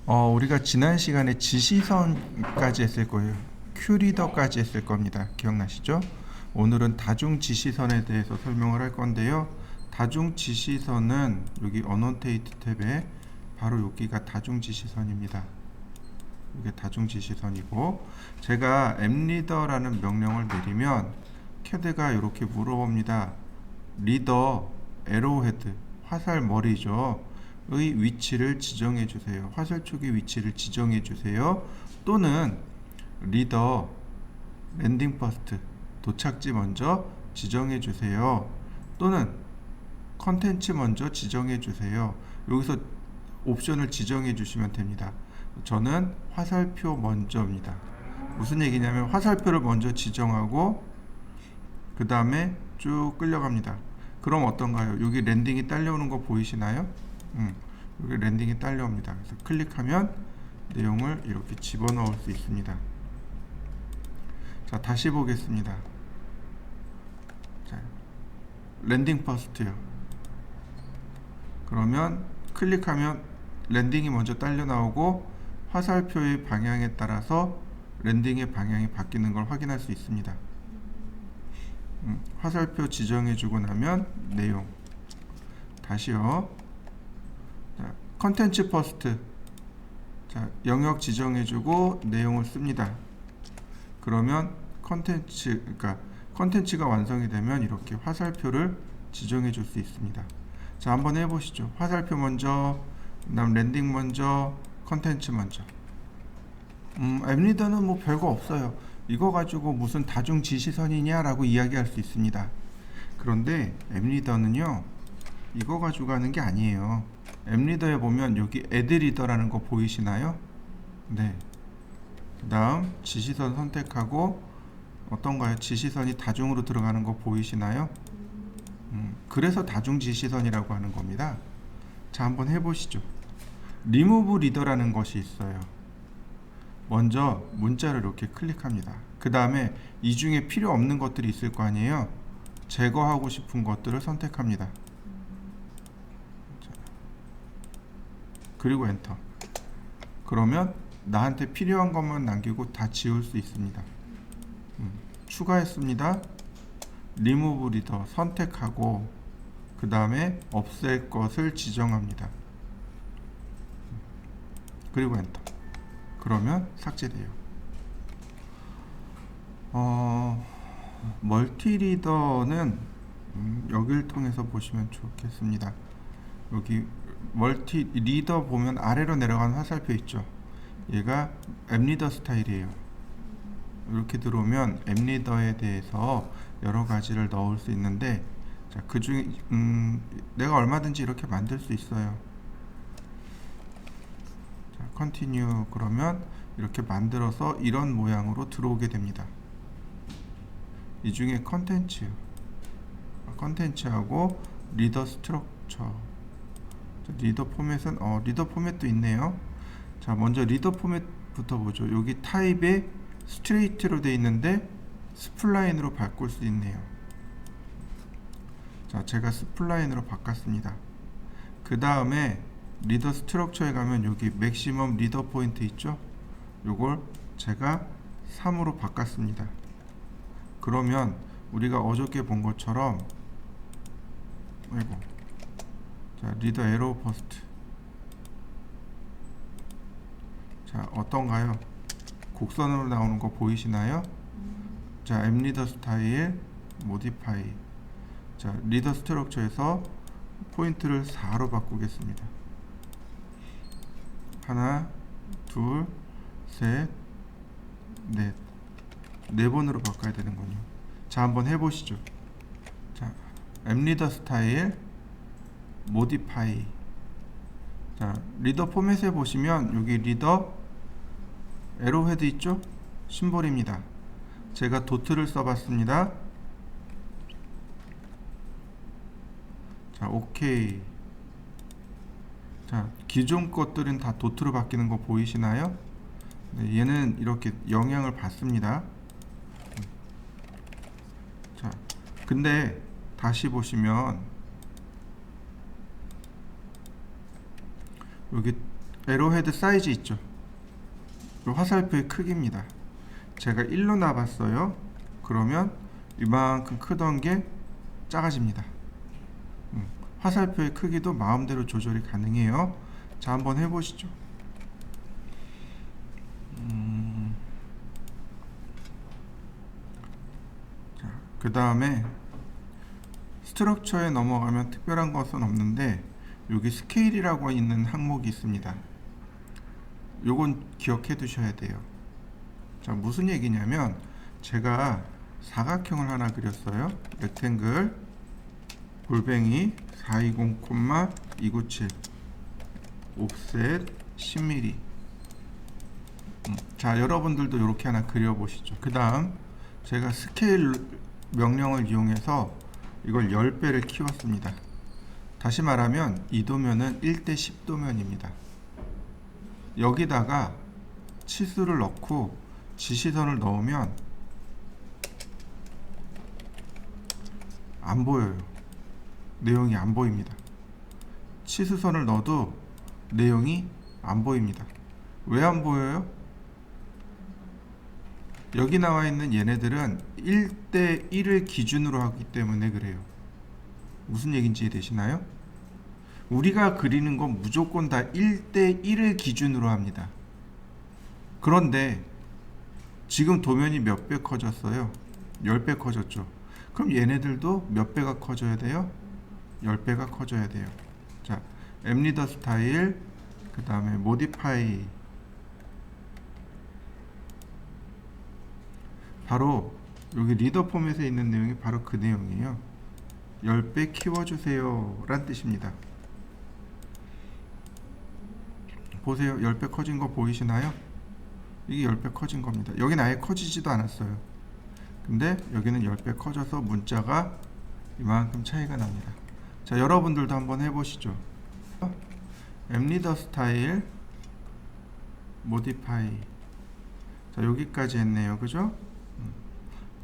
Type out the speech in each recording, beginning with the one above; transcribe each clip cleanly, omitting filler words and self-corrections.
우리가 지난 시간에 지시선까지 했을 거예요. 큐리더까지 했을 겁니다. 기억나시죠? 오늘은 다중 지시선에 대해서 설명을 할 건데요. 다중 지시선은 여기 어노테이트 탭에 바로 여기가 다중 지시선입니다. 이게 다중 지시선이고, 제가 앱리더라는 명령을 내리면 캐드가 이렇게 물어봅니다. 리더 에로우헤드, 화살 머리죠. 의 위치를 지정해 주세요. 화살촉의 위치를 지정해 주세요. 또는 리더 랜딩 퍼스트, 도착지 먼저 지정해 주세요. 또는 컨텐츠 먼저 지정해 주세요. 여기서 옵션을 지정해 주시면 됩니다. 저는 화살표 먼저입니다. 무슨 얘기냐면 화살표를 먼저 지정하고 그 다음에 쭉 끌려갑니다. 그럼 어떤가요? 여기 랜딩이 딸려오는 거 보이시나요? 여기 랜딩이 딸려옵니다. 그래서 클릭하면 내용을 이렇게 집어넣을 수 있습니다. 자, 다시 보겠습니다. 자, 랜딩 퍼스트요. 그러면 클릭하면 랜딩이 먼저 딸려 나오고 화살표의 방향에 따라서 랜딩의 방향이 바뀌는 걸 확인할 수 있습니다. 화살표 지정해주고 나면 내용 다시요. 자, 컨텐츠 퍼스트. 자, 영역 지정해주고 내용을 씁니다. 그러면 컨텐츠가 완성이 되면 이렇게 화살표를 지정해줄 수 있습니다. 자, 한번 해보시죠. 화살표 먼저, 그다음 랜딩 먼저, 컨텐츠 먼저. 앱리더는 뭐 별거 없어요. 이거 가지고 무슨 다중 지시선이냐라고 이야기할 수 있습니다. 그런데 앱리더는요, 이거 가지고 하는 게 아니에요. 앱리더에 보면 여기 애드리더라는 거 보이시나요? 네. 그 다음 지시선 선택하고 어떤가요? 지시선이 다중으로 들어가는 거 보이시나요? 그래서 다중 지시선이라고 하는 겁니다. 자, 한번 해보시죠. 리무브 리더라는 것이 있어요. 먼저 문자를 이렇게 클릭합니다. 그 다음에 이 중에 필요 없는 것들이 있을 거 아니에요. 제거하고 싶은 것들을 선택합니다. 그리고 엔터. 그러면 나한테 필요한 것만 남기고 다 지울 수 있습니다. 추가했습니다. 리무브 리더 선택하고 그 다음에 없앨 것을 지정합니다. 그리고 엔터. 그러면 삭제돼요. 멀티리더는 여기를 통해서 보시면 좋겠습니다. 여기 멀티리더 보면 아래로 내려가는 화살표 있죠. 얘가 앱리더 스타일이에요. 이렇게 들어오면 앱리더에 대해서 여러 가지를 넣을 수 있는데, 자, 그 중에 내가 얼마든지 이렇게 만들 수 있어요. 자, 컨티뉴. 그러면 이렇게 만들어서 이런 모양으로 들어오게 됩니다. 이 중에 컨텐츠하고 리더 스트럭처, 리더 포맷은 리더 포맷도 있네요. 자, 먼저 리더 포맷부터 보죠. 여기 타입에 스트레이트로 되어 있는데 스플라인으로 바꿀 수 있네요. 자, 제가 스플라인으로 바꿨습니다. 그 다음에 리더 스트럭처에 가면 여기 맥시멈 리더 포인트 있죠? 요걸 제가 3으로 바꿨습니다. 그러면 우리가 어저께 본 것처럼 자, 리더 에로우 퍼스트. 자, 어떤가요? 곡선으로 나오는 거 보이시나요? 자, 앱리더 스타일 모디파이. 자, 리더 스트럭처에서 포인트를 4로 바꾸겠습니다. 하나, 둘, 셋, 넷. 4번으로 바꿔야 되는군요. 자, 한번 해보시죠. 자, 앱리더 스타일 모디파이. 자, 리더 포맷에 보시면 여기 리더 에로헤드 있죠? 심볼입니다. 제가 도트를 써봤습니다. 자, 오케이. 자, 기존 것들은 다 도트로 바뀌는 거 보이시나요? 네, 얘는 이렇게 영향을 받습니다. 자, 근데 다시 보시면 여기 에로헤드 사이즈 있죠. 이 화살표의 크기입니다. 제가 1로 놔봤어요. 그러면 이만큼 크던 게 작아집니다. 화살표의 크기도 마음대로 조절이 가능해요. 자, 한번 해보시죠. 그 다음에 스트럭처에 넘어가면 특별한 것은 없는데 여기 스케일이라고 있는 항목이 있습니다. 요건 기억해 두셔야 돼요. 자, 무슨 얘기냐면 제가 사각형을 하나 그렸어요. 렉탱글 골뱅이 420,297 옵셋 10mm. 자, 여러분들도 이렇게 하나 그려보시죠. 그 다음 제가 스케일 명령을 이용해서 이걸 10배를 키웠습니다. 다시 말하면 이 도면은 1대 10도면입니다. 여기다가 치수를 넣고 지시선을 넣으면 안 보여요. 내용이 안 보입니다. 치수선을 넣어도 내용이 안 보입니다. 왜 안 보여요? 여기 나와 있는 얘네들은 1대 1을 기준으로 하기 때문에 그래요. 무슨 얘기인지 이해되시나요? 우리가 그리는 건 무조건 다 1대 1을 기준으로 합니다. 그런데 지금 도면이 몇 배 커졌어요? 10배 커졌죠. 그럼 얘네들도 몇 배가 커져야 돼요? 10배가 커져야 돼요. 자, 앱리더 스타일, 그 다음에 모디파이. 바로 여기 리더 포맷에 있는 내용이 바로 그 내용이에요. 10배 키워주세요 란 뜻입니다. 보세요. 10배 커진 거 보이시나요? 이게 10배 커진 겁니다. 여기는 아예 커지지도 않았어요. 근데 여기는 10배 커져서 문자가 이만큼 차이가 납니다. 자, 여러분들도 한번 해보시죠. 앱리더 스타일 모디파이. 자, 여기까지 했네요. 그죠?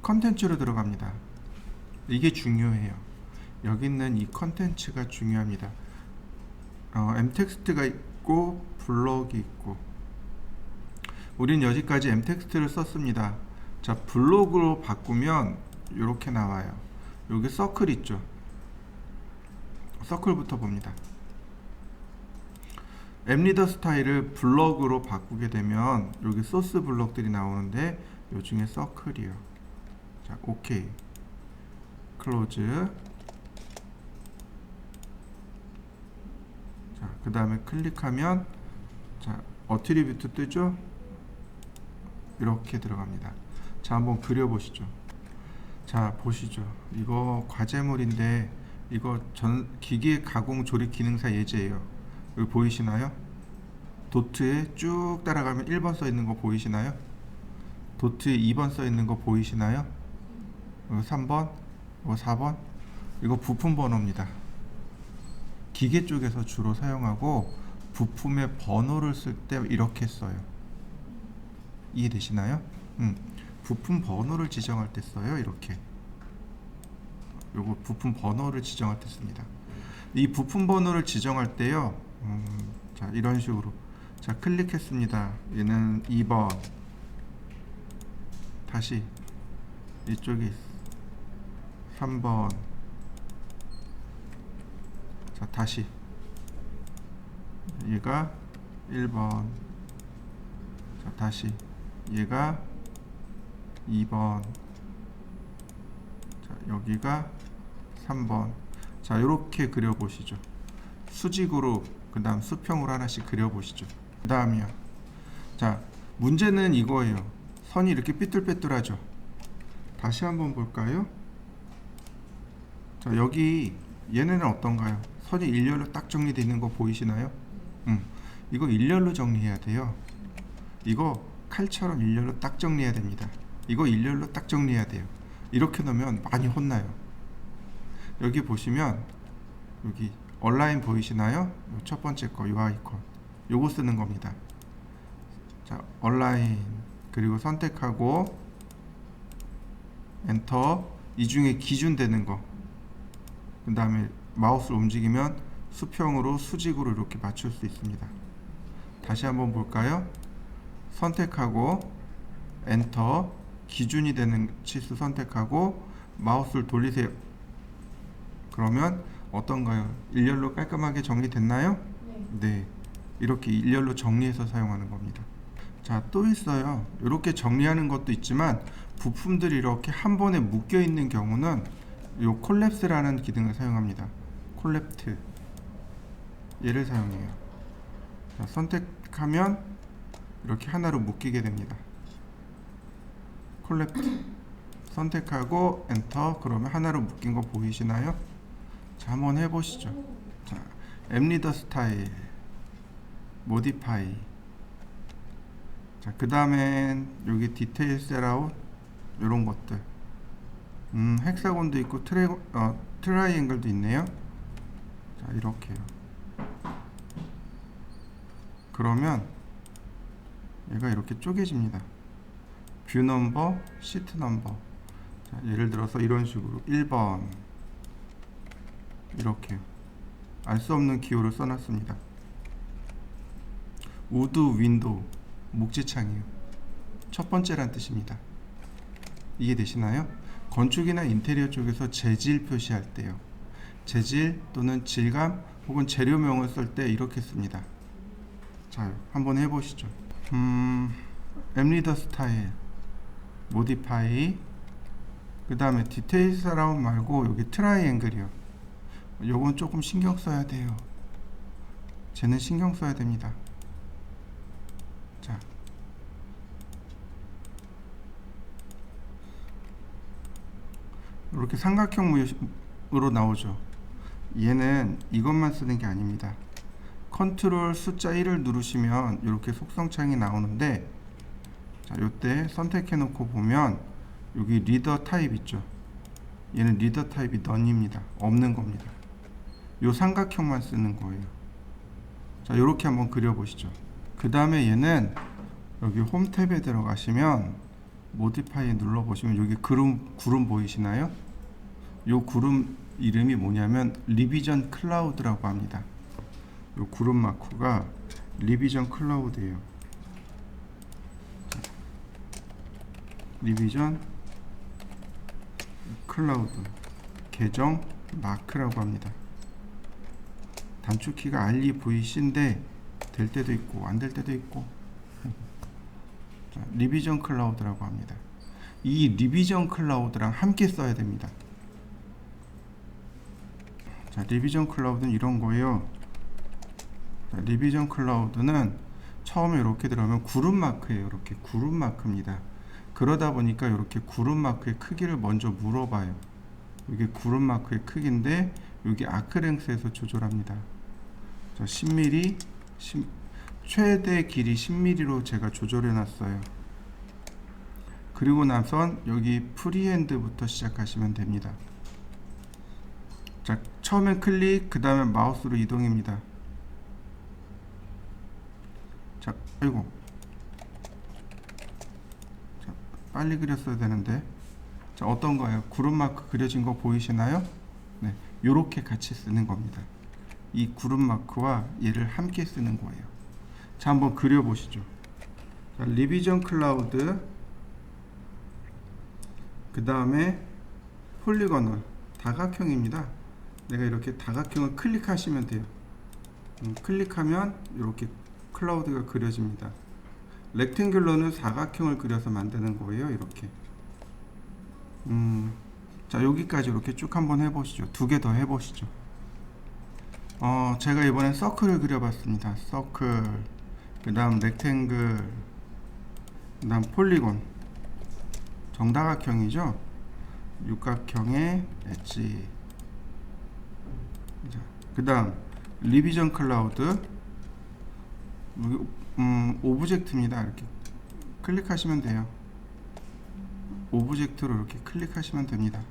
컨텐츠로 들어갑니다. 이게 중요해요. 여기 있는 이 컨텐츠가 중요합니다. m텍스트가 있고 블록이 있고, 우린 여기까지 m텍스트를 썼습니다. 자, 블록으로 바꾸면 이렇게 나와요. 여기 서클 있죠. 서클부터 봅니다. 앱리더 스타일을 블록으로 바꾸게 되면 여기 소스 블록들이 나오는데 요 중에 서클이요. 자, 오케이. 클로즈. 자, 그 다음에 클릭하면 자, 어트리뷰트 뜨죠? 이렇게 들어갑니다. 자, 한번 그려보시죠. 자, 보시죠. 이거 과제물인데 이거 기계 가공 조립 기능사 예제예요. 여기 보이시나요? 도트에 쭉 따라가면 1번 써 있는 거 보이시나요? 도트에 2번 써 있는 거 보이시나요? 이거 3번, 이거 4번. 이거 부품 번호입니다. 기계 쪽에서 주로 사용하고 부품의 번호를 쓸 때 이렇게 써요. 이해되시나요? 부품 번호를 지정할 때 써요. 이렇게. 요거 부품 번호를 지정할 때 씁니다. 이 부품 번호를 지정할 때요. 자, 이런 식으로. 자, 클릭했습니다. 얘는 2번. 다시 이쪽이 3번. 자, 다시 얘가 1번. 자, 다시 얘가 2번. 자, 여기가 3번. 자, 이렇게 그려보시죠. 수직으로, 그 다음 수평으로 하나씩 그려보시죠. 그 다음이요. 자, 문제는 이거예요. 선이 이렇게 삐뚤빼뚤하죠. 다시 한번 볼까요? 자, 여기 얘네는 어떤가요? 선이 일렬로 딱 정리되어 있는 거 보이시나요? 이거 일렬로 정리해야 돼요. 이거 칼처럼 일렬로 딱 정리해야 됩니다. 이거 일렬로 딱 정리해야 돼요. 이렇게 놓으면 많이 혼나요. 여기 보시면 여기 얼라인 보이시나요? 첫 번째 거, 요 아이콘. 요거 쓰는 겁니다. 자, 얼라인. 그리고 선택하고 엔터. 이 중에 기준 되는 거. 그 다음에 마우스를 움직이면 수평으로 수직으로 이렇게 맞출 수 있습니다. 다시 한번 볼까요? 선택하고 엔터, 기준이 되는 치수 선택하고 마우스를 돌리세요. 그러면 어떤가요? 일렬로 깔끔하게 정리됐나요? 네. 이렇게 일렬로 정리해서 사용하는 겁니다. 자, 또 있어요. 이렇게 정리하는 것도 있지만 부품들이 이렇게 한 번에 묶여 있는 경우는 요 콜랩스라는 기능을 사용합니다. 콜랩트. 얘를 사용해요. 자, 선택하면 이렇게 하나로 묶이게 됩니다. 콜랩트. 선택하고 엔터. 그러면 하나로 묶인 거 보이시나요? 자, 한번 해보시죠. 자, 앱리더 스타일, 모디파이. 자, 그 다음엔 여기 디테일 셋아웃 이런 것들. 헥사곤도 있고 트라이앵글도 있네요. 자, 이렇게요. 그러면 얘가 이렇게 쪼개집니다. 뷰 넘버, 시트 넘버. 자, 예를 들어서 이런 식으로 1번 이렇게 알 수 없는 기호를 써놨습니다. 우드 윈도우, 목지창이에요. 첫 번째란 뜻입니다. 이해되시나요? 건축이나 인테리어 쪽에서 재질 표시할 때요. 재질 또는 질감 혹은 재료명을 쓸 때 이렇게 씁니다. 자, 한번 해보시죠. 앱리더 스타일, 모디파이. 그 다음에 디테일 서라운드 말고 여기 트라이앵글이요. 요건 조금 신경 써야 돼요. 쟤는 신경 써야 됩니다. 자, 이렇게 삼각형으로 나오죠. 얘는 이것만 쓰는 게 아닙니다. 컨트롤 숫자 1을 누르시면 이렇게 속성창이 나오는데, 자, 요때 선택해 놓고 보면 여기 리더 타입 있죠. 얘는 리더 타입이 none입니다. 없는 겁니다. 요 삼각형만 쓰는 거예요. 자, 요렇게 한번 그려보시죠. 그 다음에 얘는 여기 홈 탭에 들어가시면 모디파이 눌러보시면 여기 구름 보이시나요? 요 구름 이름이 뭐냐면 리비전 클라우드라고 합니다. 요 구름 마크가 리비전 클라우드예요. 리비전 클라우드 계정 마크라고 합니다. 단축키가 REVC인데 될 때도 있고 안 될 때도 있고. 자, 리비전 클라우드라고 합니다. 이 리비전 클라우드랑 함께 써야 됩니다. 자, 리비전 클라우드는 이런 거예요. 자, 리비전 클라우드는 처음에 이렇게 들어가면 구름 마크예요. 이렇게 구름 마크입니다. 그러다 보니까 이렇게 구름 마크의 크기를 먼저 물어봐요. 이게 구름 마크의 크기인데 여기 아크랭스에서 조절합니다. 자, 10mm, 최대 길이 10mm로 제가 조절해 놨어요. 그리고 나선 여기 프리핸드부터 시작하시면 됩니다. 자, 처음엔 클릭, 그 다음에 마우스로 이동입니다. 자, 아이고. 자, 빨리 그렸어야 되는데. 자, 어떤 거예요? 구름 마크 그려진 거 보이시나요? 네, 요렇게 같이 쓰는 겁니다. 이 구름 마크와 얘를 함께 쓰는 거예요. 자, 한번 그려보시죠. 자, 리비전 클라우드, 그 다음에 폴리거널, 다각형입니다. 내가 이렇게 다각형을 클릭하시면 돼요. 클릭하면 이렇게 클라우드가 그려집니다. 렉탱귤러는 사각형을 그려서 만드는 거예요. 이렇게. 자, 여기까지 이렇게 쭉 한번 해보시죠. 두 개 더 해보시죠. 제가 이번엔 서클을 그려봤습니다. 서클, 그 다음 렉탱글, 그 다음 폴리곤. 정다각형이죠. 육각형의 엣지. 그 다음 리비전 클라우드, 오브젝트입니다. 이렇게 클릭하시면 돼요. 오브젝트로 이렇게 클릭하시면 됩니다.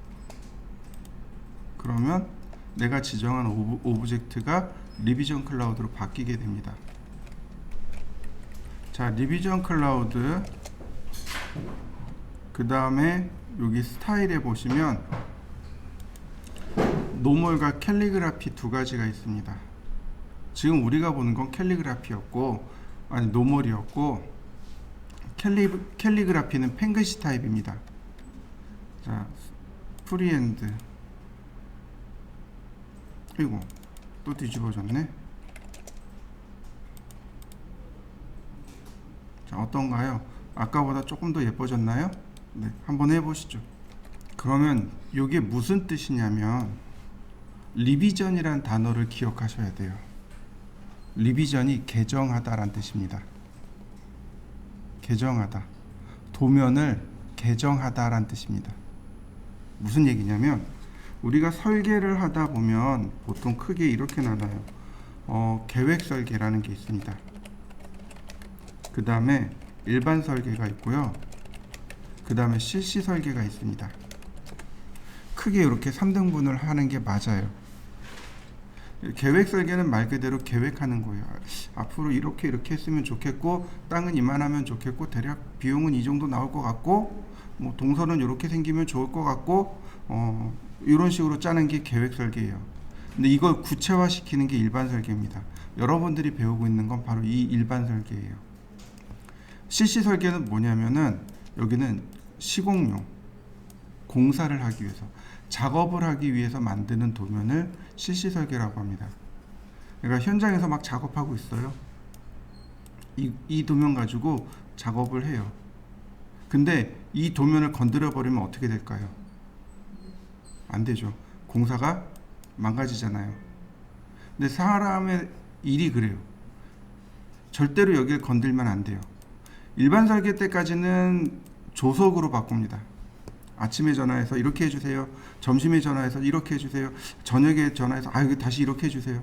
그러면 내가 지정한 오브젝트가 리비전 클라우드로 바뀌게 됩니다. 자, 리비전 클라우드, 그 다음에 여기 스타일에 보시면 노멀과 캘리그라피 두 가지가 있습니다. 지금 우리가 보는 건 캘리그라피였고, 아니 노멀이었고 캘리그라피는 펭글시 타입입니다. 자, 프리핸드. 이거 또 뒤집어졌네. 자, 어떤가요? 아까보다 조금 더 예뻐졌나요? 네, 한번 해보시죠. 그러면 이게 무슨 뜻이냐면 리비전이란 단어를 기억하셔야 돼요. 리비전이 개정하다란 뜻입니다. 개정하다. 도면을 개정하다란 뜻입니다. 무슨 얘기냐면 우리가 설계를 하다 보면 보통 크게 이렇게 나눠요. 계획 설계라는 게 있습니다. 그 다음에 일반 설계가 있고요. 그 다음에 실시 설계가 있습니다. 크게 이렇게 3등분을 하는 게 맞아요. 계획 설계는 말 그대로 계획하는 거예요. 앞으로 이렇게 했으면 좋겠고, 땅은 이만하면 좋겠고, 대략 비용은 이 정도 나올 것 같고, 뭐 동선은 이렇게 생기면 좋을 것 같고, 이런 식으로 짜는 게 계획 설계예요. 근데 이걸 구체화 시키는 게 일반 설계입니다. 여러분들이 배우고 있는 건 바로 이 일반 설계예요. 실시 설계는 뭐냐면은 여기는 시공용, 공사를 하기 위해서, 작업을 하기 위해서 만드는 도면을 실시 설계라고 합니다. 그러니까 현장에서 막 작업하고 있어요. 이 도면 가지고 작업을 해요. 근데 이 도면을 건드려 버리면 어떻게 될까요? 안 되죠. 공사가 망가지잖아요. 근데 사람의 일이 그래요. 절대로 여기를 건들면 안 돼요. 일반 설계 때까지는 조속으로 바꿉니다. 아침에 전화해서 이렇게 해주세요. 점심에 전화해서 이렇게 해주세요. 저녁에 전화해서 여기 다시 이렇게 해주세요.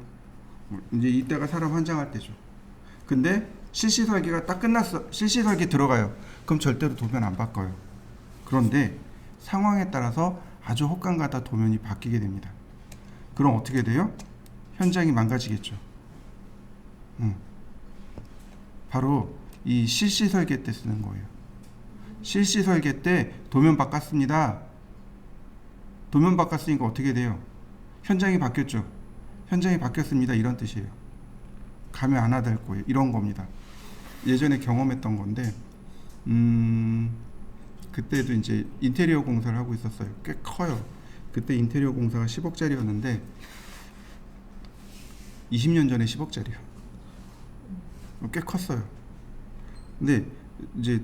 이제 이때가 사람 환장할 때죠. 근데 실시 설계가 딱 끝났어. 실시 설계 들어가요. 그럼 절대로 도면 안 바꿔요. 그런데 상황에 따라서 아주 혹간가다 도면이 바뀌게 됩니다. 그럼 어떻게 돼요? 현장이 망가지겠죠. 바로 이 실시 설계 때 쓰는 거예요. 실시 설계 때 도면 바꿨습니다. 도면 바꿨으니까 어떻게 돼요? 현장이 바뀌었죠. 현장이 바뀌었습니다. 이런 뜻이에요. 가면 안 하될 거예요. 이런 겁니다. 예전에 경험했던 건데, 그때도 이제 인테리어 공사를 하고 있었어요. 꽤 커요. 그때 인테리어 공사가 10억짜리였는데 20년 전에 10억짜리요. 꽤 컸어요. 근데 이제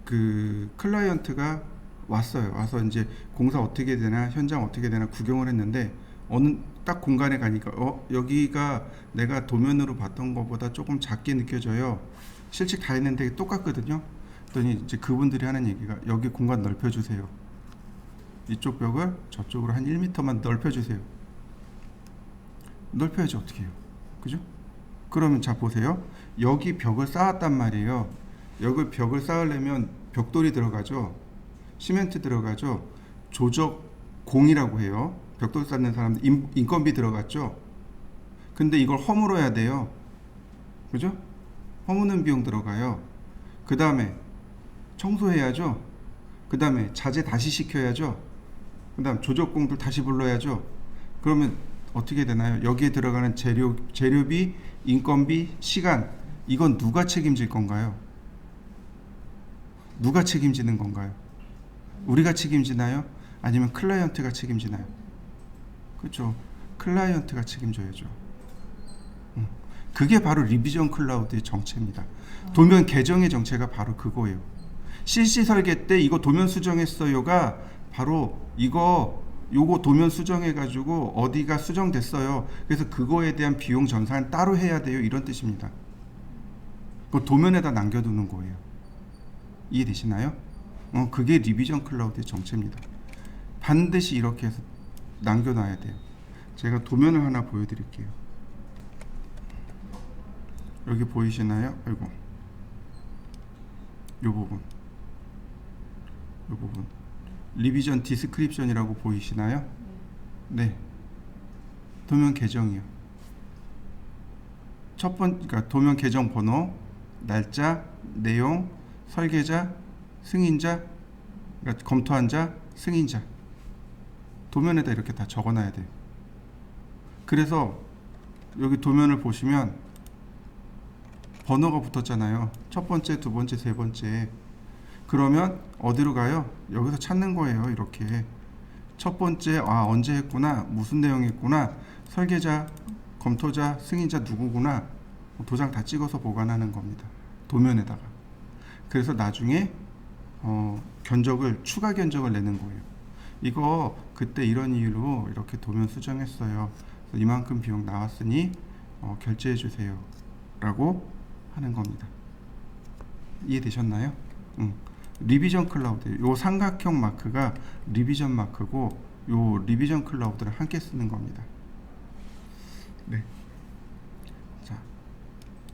그 클라이언트가 왔어요. 와서 이제 공사 어떻게 되나, 현장 어떻게 되나 구경을 했는데 어느 딱 공간에 가니까 여기가 내가 도면으로 봤던 것보다 조금 작게 느껴져요. 실제 다 했는데 똑같거든요. 그랬더니 이제 그분들이 하는 얘기가 여기 공간 넓혀주세요. 이쪽 벽을 저쪽으로 한 1m만 넓혀주세요. 넓혀야지 어떻게 해요? 그죠? 그러면 자 보세요. 여기 벽을 쌓았단 말이에요. 여기 벽을 쌓으려면 벽돌이 들어가죠. 시멘트 들어가죠. 조적공이라고 해요. 벽돌 쌓는 사람들 인건비 들어갔죠. 근데 이걸 허물어야 돼요. 그죠? 허무는 비용 들어가요. 그 다음에 청소해야죠. 그 다음에 자재 다시 시켜야죠. 그 다음 조적공들 다시 불러야죠. 그러면 어떻게 되나요? 여기에 들어가는 재료비, 인건비, 시간, 이건 누가 책임질 건가요? 누가 책임지는 건가요? 우리가 책임지나요? 아니면 클라이언트가 책임지나요? 그렇죠. 클라이언트가 책임져야죠. 그게 바로 리비전 클라우드의 정체입니다. 도면 개정의 정체가 바로 그거예요. 실시 설계 때 이거 도면 수정했어요가 바로 요거 도면 수정해가지고 어디가 수정됐어요. 그래서 그거에 대한 비용 전산을 따로 해야 돼요. 이런 뜻입니다. 그 도면에다 남겨두는 거예요. 이해되시나요? 그게 리비전 클라우드의 정체입니다. 반드시 이렇게 해서 남겨놔야 돼요. 제가 도면을 하나 보여드릴게요. 여기 보이시나요? 아이고, 요 부분 리비전 디스크립션이라고 보이시나요? 네, 도면 계정이요. 첫 번째, 그러니까 도면 계정 번호, 날짜, 내용, 설계자, 승인자, 그러니까 검토한 자, 승인자. 도면에다 이렇게 다 적어놔야 돼요. 그래서 여기 도면을 보시면 번호가 붙었잖아요. 첫 번째, 두 번째, 세 번째. 그러면 어디로 가요? 여기서 찾는 거예요. 이렇게 첫 번째, 언제 했구나, 무슨 내용 했구나, 설계자, 검토자, 승인자 누구구나, 도장 다 찍어서 보관하는 겁니다. 도면에다가. 그래서 나중에 추가 견적을 내는 거예요. 이거 그때 이런 이유로 이렇게 도면 수정했어요. 이만큼 비용 나왔으니 결제해 주세요 라고 하는 겁니다. 이해되셨나요? 리비전 클라우드, 요 삼각형 마크가 리비전 마크고 요 리비전 클라우드를 함께 쓰는 겁니다. 네. 자,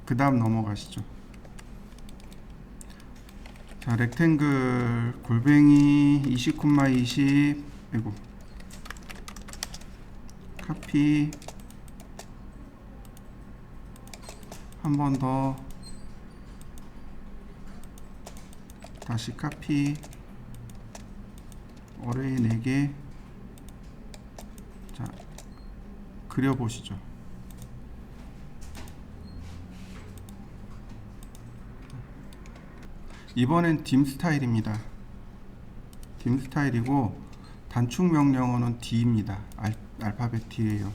그 다음 넘어가시죠. 자, 렉탱글 골뱅이 20,20 아이고 카피 한 번 더 다시 카피 어레이 4개. 자, 그려보시죠. 이번엔 딤 스타일입니다. 딤 스타일이고 단축 명령어는 D입니다. 알파벳 D예요.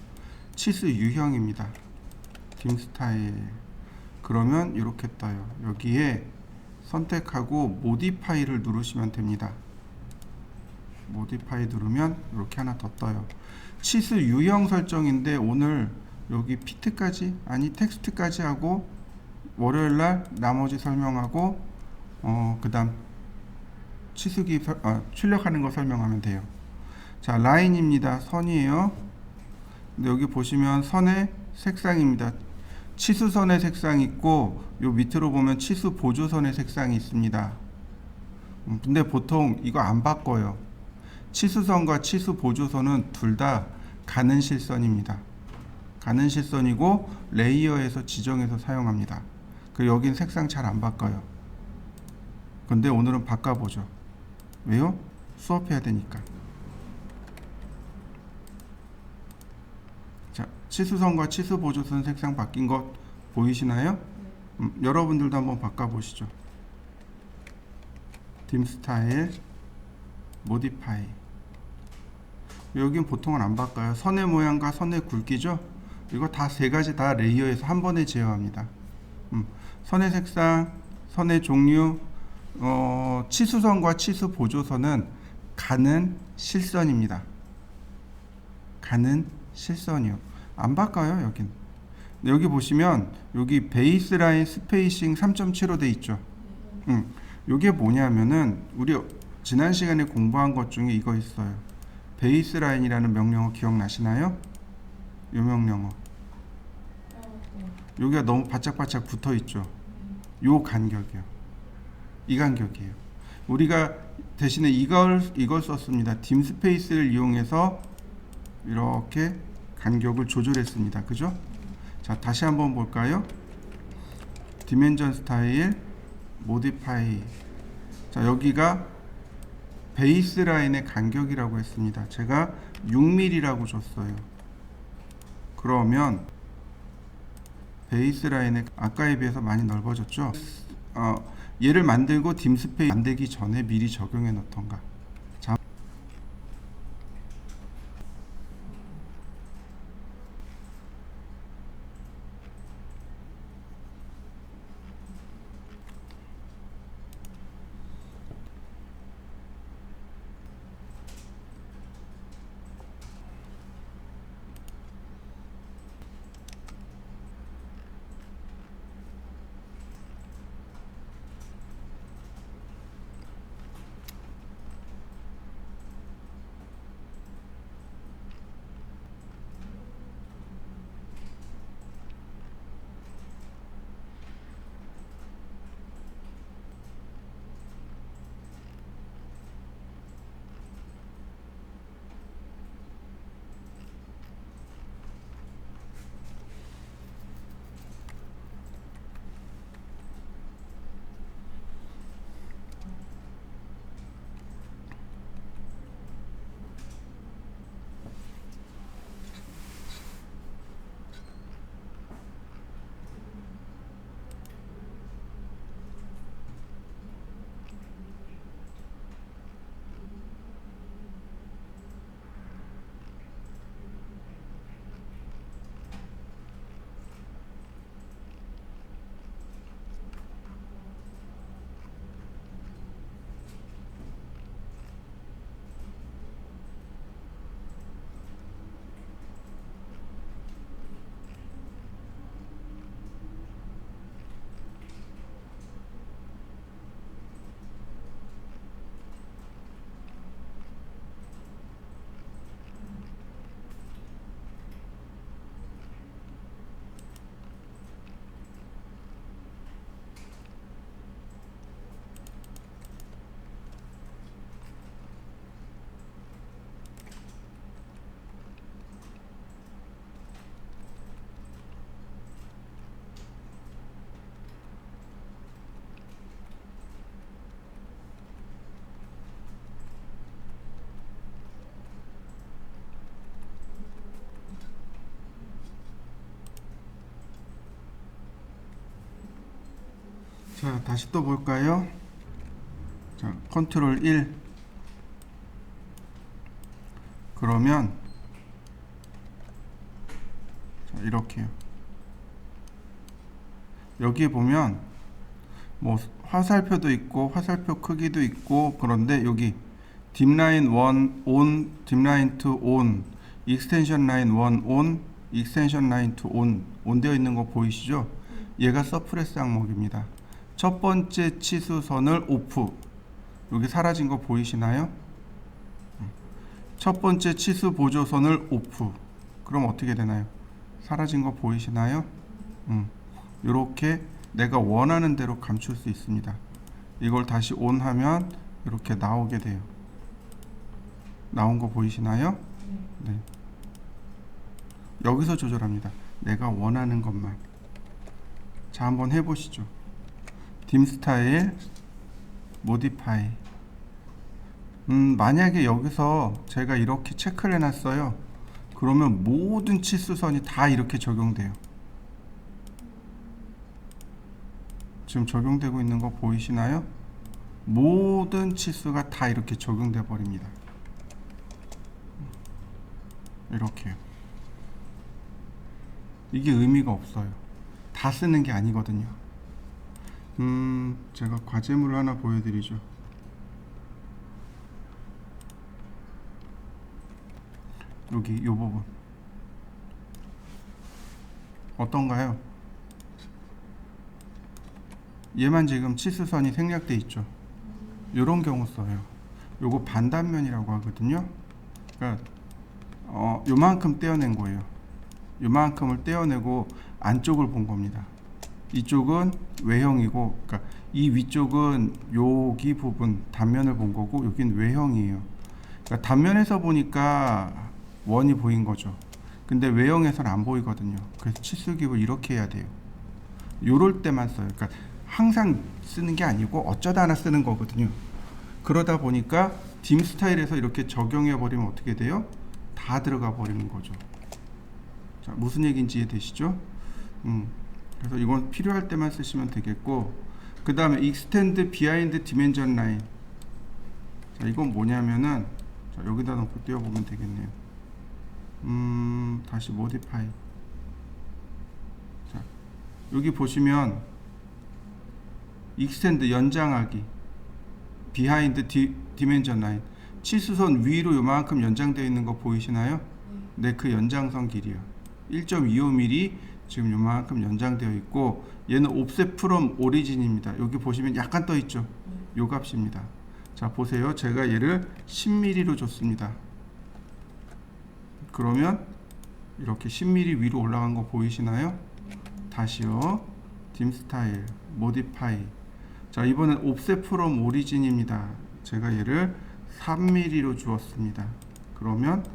치수 유형입니다. 딤 스타일. 그러면 이렇게 떠요. 여기에 선택하고 모디파이를 누르시면 됩니다. 모디파이 누르면 이렇게 하나 더 떠요. 치수 유형 설정인데 오늘 여기 피트까지 텍스트까지 하고 월요일날 나머지 설명하고 그 다음 치수기 출력하는 거 설명하면 돼요. 자, 라인입니다. 선이에요. 근데 여기 보시면 선의 색상입니다. 치수선의 색상이 있고 요 밑으로 보면 치수 보조선의 색상이 있습니다. 근데 보통 이거 안 바꿔요. 치수선과 치수 보조선은 둘 다 가는 실선입니다. 가는 실선이고 레이어에서 지정해서 사용합니다. 여긴 색상 잘 안 바꿔요. 근데 오늘은 바꿔보죠. 왜요? 수업해야 되니까. 자, 치수선과 치수 보조선 색상 바뀐 것 보이시나요? 여러분들도 한번 바꿔보시죠. 딤 스타일, 모디파이. 여긴 보통은 안 바꿔요. 선의 모양과 선의 굵기죠. 이거 다 세 가지 다 레이어에서 한 번에 제어합니다. 선의 색상, 선의 종류, 치수선과 치수 보조선은 가는 실선입니다. 가는 실선이요. 안 바꿔요. 여긴. 여기 보시면 여기 베이스라인 스페이싱 3.75 돼 있죠. 이게 뭐냐면은 우리 지난 시간에 공부한 것 중에 이거 있어요. 베이스라인이라는 명령어 기억나시나요? 이 명령어. 여기가 너무 바짝바짝 붙어 있죠. 요 간격이요. 이 간격이에요. 우리가 대신에 이걸 썼습니다. 딤 스페이스를 이용해서 이렇게 간격을 조절했습니다. 그죠? 자, 다시 한번 볼까요? 디멘전 스타일, 모디파이. 자, 여기가 베이스 라인의 간격이라고 했습니다. 제가 6mm라고 줬어요. 그러면 베이스 라인의 아까에 비해서 많이 넓어졌죠? 얘를 만들고 딤 스페이스 만들기 전에 미리 적용해 놓던가. 자, 자, 다시 또 볼까요? 자, 컨트롤 1. 그러면 자, 이렇게요. 여기에 보면 뭐 화살표도 있고 화살표 크기도 있고, 그런데 여기 딥라인 1 on, 딥라인 2 on, 익스텐션 라인 1 on, 익스텐션 라인 2 on 되어 있는 거 보이시죠? 얘가 서프레스 항목입니다. 첫 번째 치수선을 오프, 여기 사라진 거 보이시나요? 첫 번째 치수 보조선을 오프, 그럼 어떻게 되나요? 사라진 거 보이시나요? 이렇게 내가 원하는 대로 감출 수 있습니다. 이걸 다시 ON 하면 이렇게 나오게 돼요. 나온 거 보이시나요? 네. 여기서 조절합니다. 내가 원하는 것만. 자, 한번 해보시죠. 딤 스타일 모디파이. 만약에 여기서 제가 이렇게 체크를 해놨어요. 그러면 모든 치수선이 다 이렇게 적용돼요. 지금 적용되고 있는 거 보이시나요? 모든 치수가 다 이렇게 적용돼 버립니다. 이렇게요. 이게 의미가 없어요. 다 쓰는 게 아니거든요. 제가 과제물을 하나 보여드리죠. 여기 이 부분 어떤가요? 얘만 지금 치수선이 생략돼 있죠. 요런 경우 써요. 요거 반단면이라고 하거든요. 그러니까 요만큼 떼어낸 거예요. 요만큼을 떼어내고 안쪽을 본 겁니다. 이쪽은 외형이고, 그러니까 이 위쪽은 여기 부분 단면을 본 거고, 여긴 외형이에요. 그러니까 단면에서 보니까 원이 보인 거죠. 근데 외형에서는 안 보이거든요. 그래서 치수기를 이렇게 해야 돼요. 요럴 때만 써요. 그러니까 항상 쓰는 게 아니고 어쩌다 하나 쓰는 거거든요. 그러다 보니까 딤 스타일에서 이렇게 적용해 버리면 어떻게 돼요? 다 들어가 버리는 거죠. 자, 무슨 얘기인지 이해되시죠? 그래서 이건 필요할 때만 쓰시면 되겠고, 그 다음에 extend behind dimension line. 자, 이건 뭐냐면은, 자, 여기다 놓고 띄워보면 되겠네요. 다시 modify. 자, 여기 보시면 extend 연장하기, behind dimension line. 치수선 위로 요만큼 연장되어 있는 거 보이시나요? 네, 그 연장선 길이요. 1.25mm 지금 요만큼 연장되어 있고, 얘는 offset from origin입니다. 여기 보시면 약간 떠 있죠. 요 값입니다. 자, 보세요. 제가 얘를 10mm로 줬습니다. 그러면 이렇게 10mm 위로 올라간 거 보이시나요? 다시요. 딤 스타일 modify. 자, 이번엔 offset from origin입니다. 제가 얘를 3mm로 주었습니다. 그러면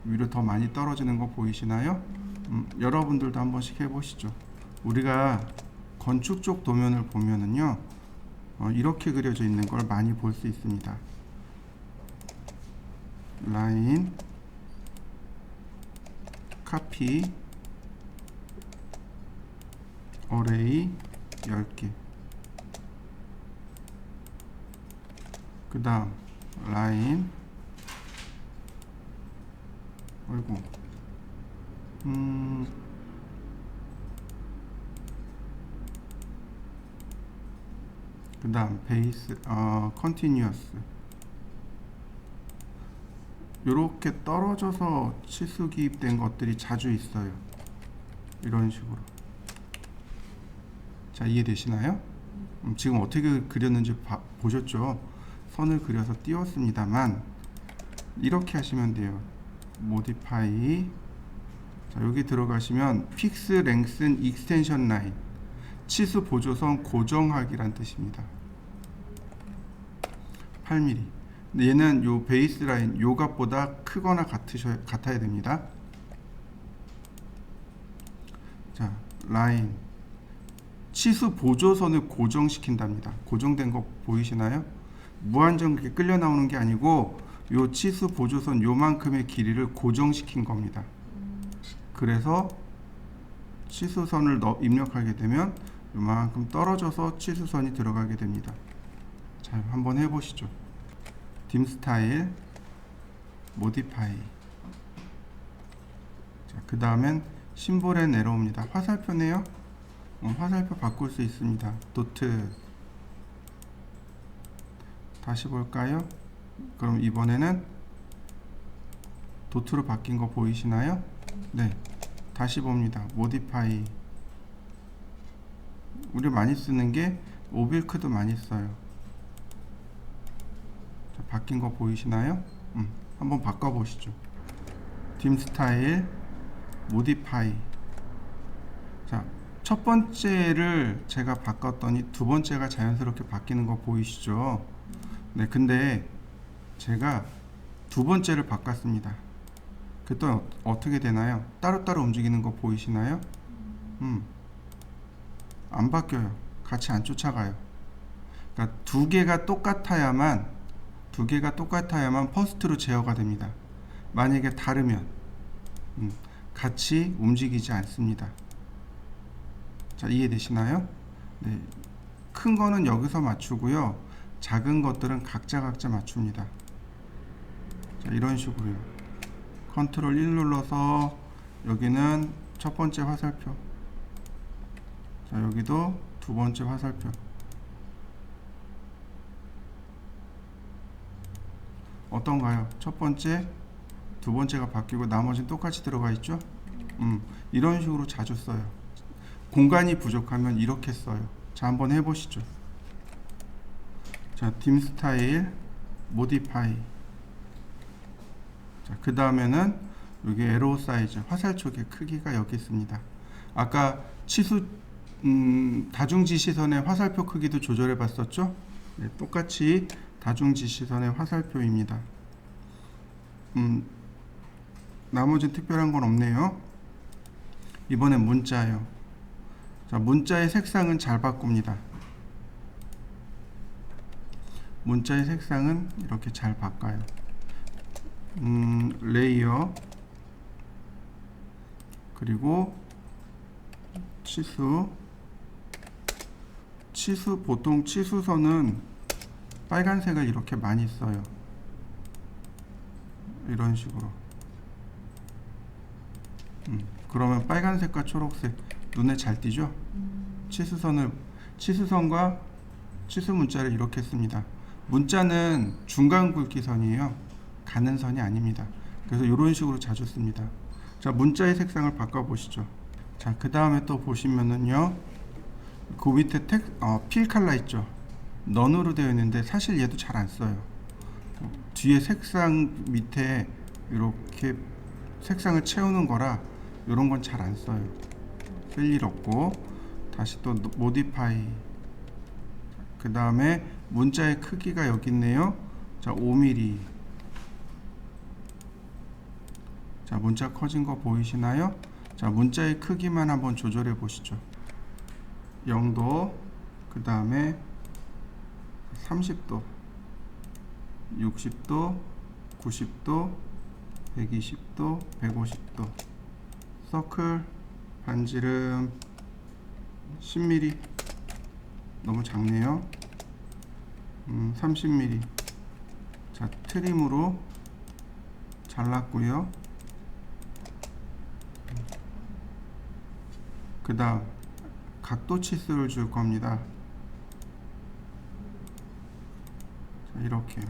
위로 더 많이 떨어지는 거 보이시나요? 여러분들도 한 번씩 해보시죠. 우리가 건축 쪽 도면을 보면은요, 이렇게 그려져 있는 걸 많이 볼 수 있습니다. 라인, 카피, 어레이 10개. 그 다음 라인, 아이고, 그 다음 베이스, 컨티뉴어스. 요렇게 떨어져서 치수 기입된 것들이 자주 있어요. 이런 식으로. 자, 이해되시나요? 지금 어떻게 그렸는지 보셨죠? 선을 그려서 띄웠습니다만, 이렇게 하시면 돼요. modify. 자, 여기 들어가시면 fix length extension line, 치수 보조선 고정하기란 뜻입니다. 8mm. 근데 얘는 요 베이스 라인 요 값보다 크거나 같아야 됩니다. 자, 라인, 치수 보조선을 고정시킨답니다. 고정된 거 보이시나요? 무한정 그렇게 끌려 나오는 게 아니고 요 치수 보조선 요만큼의 길이를 고정시킨 겁니다. 그래서 치수선을 입력하게 되면 이만큼 떨어져서 치수선이 들어가게 됩니다. 자, 한번 해보시죠. 딤 스타일, 모디파이. 자, 그 다음엔 심볼에 내려옵니다. 화살표네요. 화살표 바꿀 수 있습니다. 도트. 다시 볼까요? 그럼 이번에는 도트로 바뀐 거 보이시나요? 네. 다시 봅니다. 모디파이. 우리 많이 쓰는 게 오빌크도 많이 써요. 자, 바뀐 거 보이시나요? 한번 바꿔 보시죠. 딤 스타일, 모디파이. 자, 첫 번째를 제가 바꿨더니 두 번째가 자연스럽게 바뀌는 거 보이시죠? 네, 근데 제가 두 번째를 바꿨습니다. 그때 어떻게 되나요? 따로따로 움직이는 거 보이시나요? 안 바뀌어요. 같이 안 쫓아가요. 그러니까 두 개가 똑같아야만 퍼스트로 제어가 됩니다. 만약에 다르면 같이 움직이지 않습니다. 자, 이해되시나요? 네. 큰 거는 여기서 맞추고요. 작은 것들은 각자 맞춥니다. 자, 이런 식으로요. 컨트롤 1 눌러서 여기는 첫 번째 화살표. 자, 여기도 두 번째 화살표. 어떤가요? 첫 번째, 두 번째가 바뀌고 나머지는 똑같이 들어가 있죠? 이런 식으로 자주 써요. 공간이 부족하면 이렇게 써요. 자, 한번 해보시죠. 자, 딤 스타일, 모디파이. 자, 그 다음에는 여기 에로 사이즈, 화살촉의 크기가 여기 있습니다. 아까 치수 다중지시선의 화살표 크기도 조절해 봤었죠? 네, 똑같이 다중지시선의 화살표입니다. 나머지는 특별한 건 없네요. 이번엔 문자예요. 자, 문자의 색상은 잘 바꿉니다. 문자의 색상은 이렇게 잘 바꿔요. 레이어, 그리고 치수, 보통 치수선은 빨간색을 이렇게 많이 써요. 이런 식으로. 그러면 빨간색과 초록색 눈에 잘 띄죠? 치수선과 치수 문자를 이렇게 씁니다. 문자는 중간 굵기선이에요. 가는 선이 아닙니다. 그래서 이런 식으로 자주 씁니다. 자, 문자의 색상을 바꿔 보시죠. 자, 그 다음에 또 보시면은요, 그 밑에 필 컬러 있죠? 넌으로 되어 있는데 사실 얘도 잘 안 써요. 뒤에 색상 밑에 이렇게 색상을 채우는 거라 이런 건 잘 안 써요. 쓸 일 없고. 다시 또 모디파이. 그 다음에 문자의 크기가 여기 있네요. 자, 5mm. 자, 문자 커진 거 보이시나요? 자, 문자의 크기만 한번 조절해 보시죠. 0도, 그 다음에 30도, 60도, 90도, 120도, 150도. 서클, 반지름 10mm. 너무 작네요. 30mm. 자, 트림으로 잘랐고요. 그 다음 각도 치수를 줄 겁니다. 자, 이렇게요.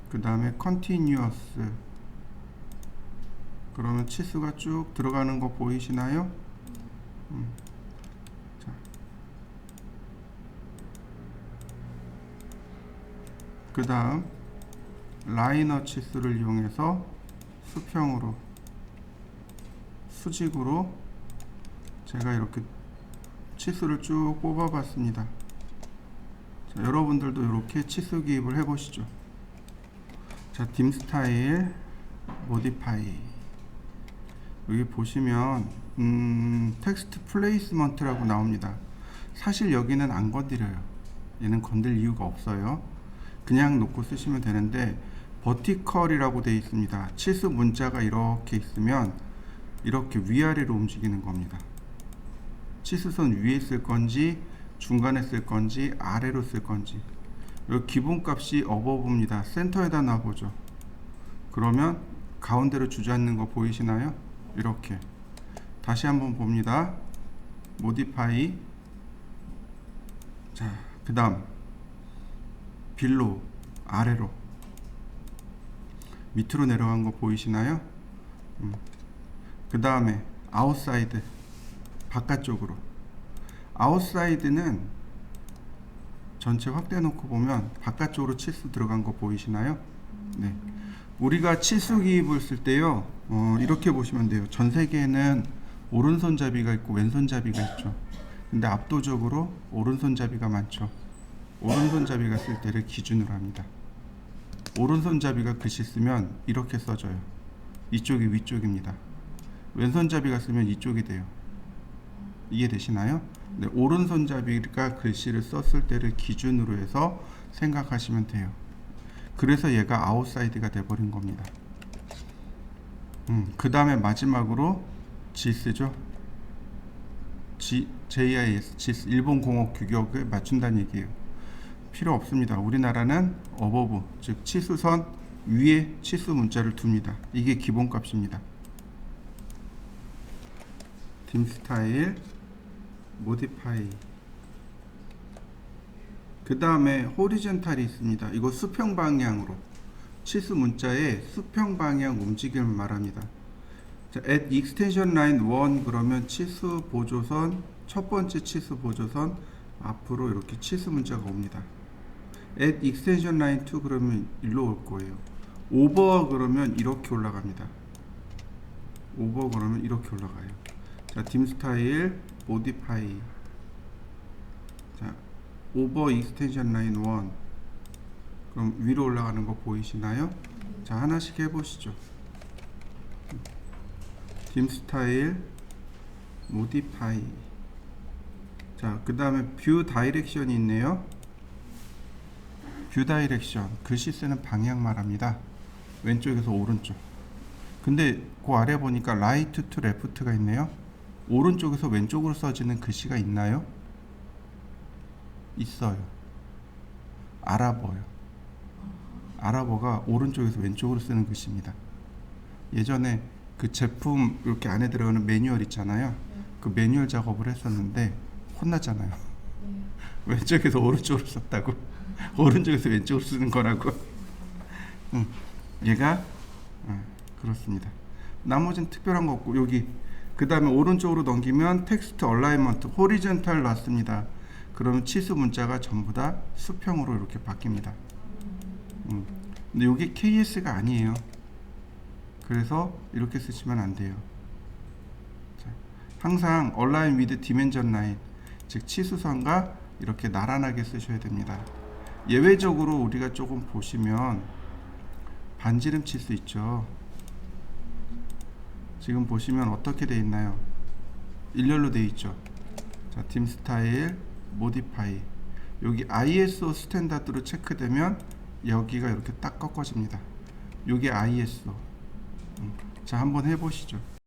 그 다음에 컨티뉴어스. 그러면 치수가 쭉 들어가는 거 보이시나요? 자. 그 다음 라이너 치수를 이용해서 수평으로, 수직으로 제가 이렇게 치수를 쭉 뽑아 봤습니다. 자, 여러분들도 이렇게 치수 기입을 해 보시죠. 자, 딤 스타일, 모디파이. 여기 보시면 텍스트 플레이스먼트라고 나옵니다. 사실 여기는 안 건드려요. 얘는 건들 이유가 없어요. 그냥 놓고 쓰시면 되는데 버티컬이라고 되어 있습니다. 치수 문자가 이렇게 있으면 이렇게 위아래로 움직이는 겁니다. 치수선 위에 쓸 건지 중간에 쓸 건지 아래로 쓸 건지. 여기 기본값이 어버브입니다. 센터에다 놔보죠. 그러면 가운데로 주저앉는 거 보이시나요? 이렇게 다시 한번 봅니다. 모디파이. 자, 그 다음 빌로 아래로 밑으로 내려간 거 보이시나요? 그 다음에 아웃사이드 바깥쪽으로. 아웃사이드는 전체 확대해 놓고 보면 바깥쪽으로 치수 들어간 거 보이시나요? 네. 우리가 치수 기입을 쓸 때요, 이렇게 보시면 돼요. 전 세계에는 오른손잡이가 있고 왼손잡이가 있죠. 근데 압도적으로 오른손잡이가 많죠. 오른손잡이가 쓸 때를 기준으로 합니다. 오른손잡이가 글씨 쓰면 이렇게 써져요. 이쪽이 위쪽입니다. 왼손잡이가 쓰면 이쪽이 돼요. 이해되시나요? 네, 오른손잡이가 글씨를 썼을 때를 기준으로 해서 생각하시면 돼요. 그래서 얘가 아웃사이드가 돼버린 겁니다. 그 다음에 마지막으로 GIS죠. JIS, GIS, 일본 공업 규격을 맞춘다는 얘기예요. 필요 없습니다. 우리나라는 어버브, 즉 치수선 위에 치수 문자를 둡니다. 이게 기본값입니다. 딤 스타일, 모디파이. 그 다음에 호리젠탈이 있습니다. 이거 수평 방향으로, 치수 문자의 수평 방향 움직임을 말합니다. 자, at extension line 1 그러면 치수 보조선, 첫 번째 치수 보조선 앞으로 이렇게 치수 문자가 옵니다. at extension line 2 그러면 일로 올 거예요. over 그러면 이렇게 올라갑니다. over 그러면 이렇게 올라가요. 자, 딤 스타일, 모디파이. 자, over extension line 1 그럼 위로 올라가는 거 보이시나요? 자, 하나씩 해보시죠. 딤 스타일, 모디파이. 자, 그 다음에 뷰 다이렉션이 있네요. 뷰 다이렉션, 글씨 쓰는 방향 말합니다. 왼쪽에서 오른쪽. 근데 그 아래 보니까 라이트 투 레프트가 있네요. 오른쪽에서 왼쪽으로 써지는 글씨가 있나요? 있어요. 아랍어요. 아랍어가 오른쪽에서 왼쪽으로 쓰는 글씨입니다. 예전에 그 제품 이렇게 안에 들어가는 매뉴얼 있잖아요. 그 매뉴얼 작업을 했었는데 혼났잖아요. 왼쪽에서 오른쪽으로 썼다고. 오른쪽에서 왼쪽으로 쓰는 거라고. 얘가 그렇습니다. 나머지는 특별한 거 없고, 여기 그 다음에 오른쪽으로 넘기면 텍스트 얼라이먼트 호리젠탈 났습니다. 그러면 치수 문자가 전부 다 수평으로 이렇게 바뀝니다. 근데 이게 KS가 아니에요. 그래서 이렇게 쓰시면 안 돼요. 자, 항상 align with dimension line, 즉 치수선과 이렇게 나란하게 쓰셔야 됩니다. 예외적으로 우리가 조금 보시면 반지름 치수 있죠. 지금 보시면 어떻게 돼 있나요? 일렬로 돼 있죠. 자, 딤 스타일, 모디파이. 여기 ISO 스탠다드로 체크되면 여기가 이렇게 딱 꺾어집니다. 여기 ISO. 자, 한번 해보시죠.